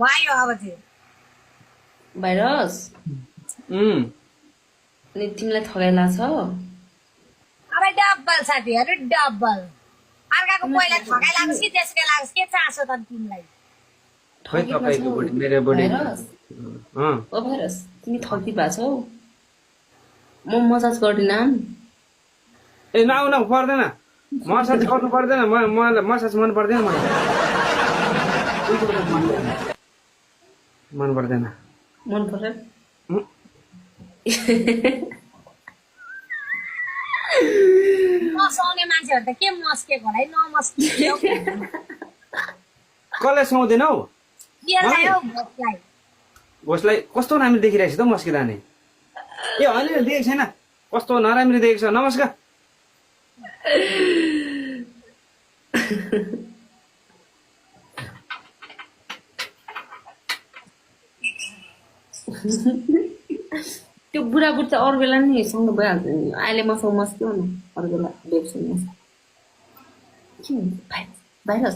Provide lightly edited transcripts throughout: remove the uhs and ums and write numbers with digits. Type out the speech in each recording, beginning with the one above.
भयो अब चाहिँ भाइरस अनि तिमीलाई ठगाइला छ अब डबल साथीहरू डबल अर्काको पहिला ठगाइ लाग्छ कि त्यसकै लाग्छ के चासो त तिमीलाई खै तपाईको बुढी मेरो बुढी भाइरस ओ भाइरस तिमी ठगी भएको छौ म मसाज गर्दिनँ ए नाउ नाउ पर्दैन मसाज गर्नु पर्दैन मलाई मसाज मन पर्दैन मन पर्दैन मन पर्दैन नसुहाउने मान्छेहरू त के मस्केको होला है नमस्केको कसलाई सुहाउँदैनौ यसलाई हौ भोकलाई उसलाई कस्तो राम्रो देखिरहेको छ त मस्किँदा नि ए होइन देखेको छैन कस्तो नराम्रो देखेको छ नमस्कार त्यो बुढाबुढी त अरू बेला नि सँग भइहाल्छ नि अहिले मसँग मस्क्यो न अरू बेला बेग्छु के हुन्छ भाइरस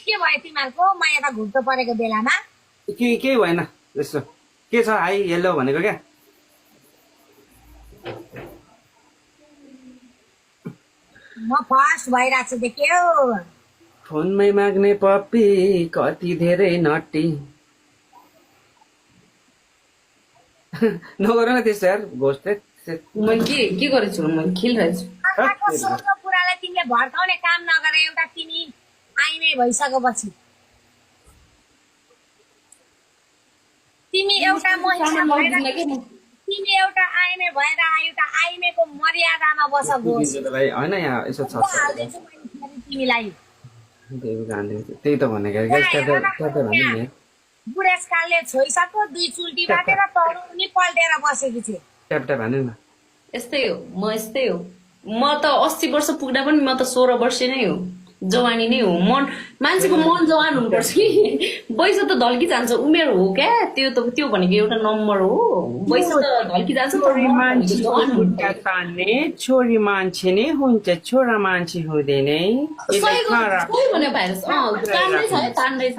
के भयो तिमीहरूको म यता घुट्टो परेको बेलामा केही भएन यस्तो के छ हाई हेलो भनेको क्या म फर्स्ट भइरहेको छु देख्यो फोनमै माग्ने पप्पी कति धेरै नटी नगर न त्यस्तो यार घोस्ट मैले के गरेको छु मैले खेलिरहेको छु अर्काको सोचको कुरालाई तिमीले भड्काउने काम नगरे एउटा तिमी आइमै भइसकेपछि तिमी एउटा महिला भएर तिमी एउटा आइमे भएर एउटा आइमेको मर्यादामा बस घोष होइन यहाँ यसो छ तिमीलाई त्यही त भनेको बुढेसकालले छोइसक्यो 2 चुल्टी बाटेर तरु नि पल्टेर बसेकी छे ट्याप ट्याप हान्नु न यस्तै हो म यस्तै हो म त 80 वर्ष पुग्दा पनि म त 16 वर्ष नै हो जवानी नै हो मन मान्छेको मन जवान हुनुपर्छ कि वयस त ढल्की जान्छ उमेर हो क्या त्यो भनेको एउटा नम्बर हो वयस त ढल्की जान्छ छोरी मान्छे नै हुन्छ छोरा मान्छे हुँदैन भने भाइरस तान्दै छ है तान्दै छ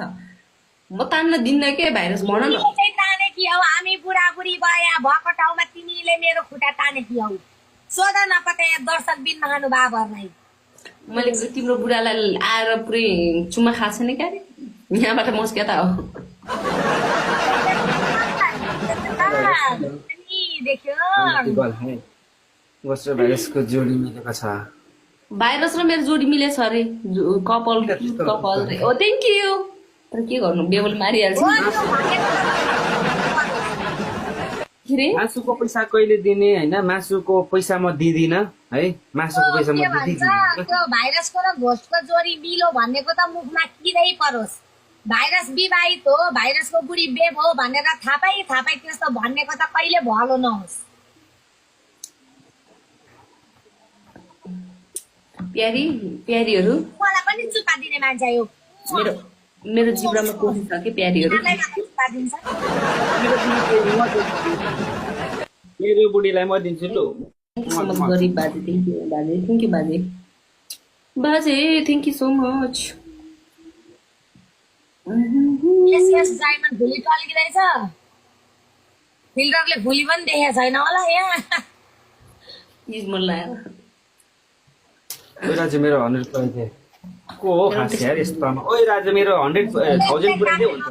म तान्न दिन्न के भाइरस भन न ताने कि हौ हामी बुढाबुढी भया भएको ठाउँमा तिमीले मेरो खुट्टा ताने कि हौ सोध नपते दर्शक बिन महानुभावहरूलाई मैले तिम्रो बुढालाई आएर पुरै चुम्मा खाएको छैन क्या यहाँबाट मस्क्या त हो भाइरसको जोडी मिलेको छ भाइरस र मेरो जोडी मिलेछ अरे कपाल ओ थ्याङ्क यू तर के गर्नु बेबल मारिहाल्छ मासुको पैसा कहिले दिने होइन मासुको पैसा म दिदिन है मासुको पैसा म दिदिन त्यो भाइरसको र घोस्टको जोडी मिलो भन्नेको त मुखमा किरै परोस् भाइरस विवाहित हो भाइरसको बुढी बेब हो भनेर थापै त्यस्तो भन्नेको त कहिले भलो नहोस् प्यारीहरू मलाई पनि चुका दिने मान्छे यो मेरो जिब्रामा कोही छ कि प्यारीहरू मेरो बुढीलाई म दिन्छु लु गरिब बाजे थ्याङ्क यू बाजे thank you so much yes diamond भुली टल्किँदैछ फिल्डरले भुली पनि देखेको छैन होला यहाँ मन लाग्यो राजु मेरो 100 पुऱ्याइदिए को हो खास यार यस्तो ओइ राजु मेरो 100,000 पुऱ्याइदिए हुन्छ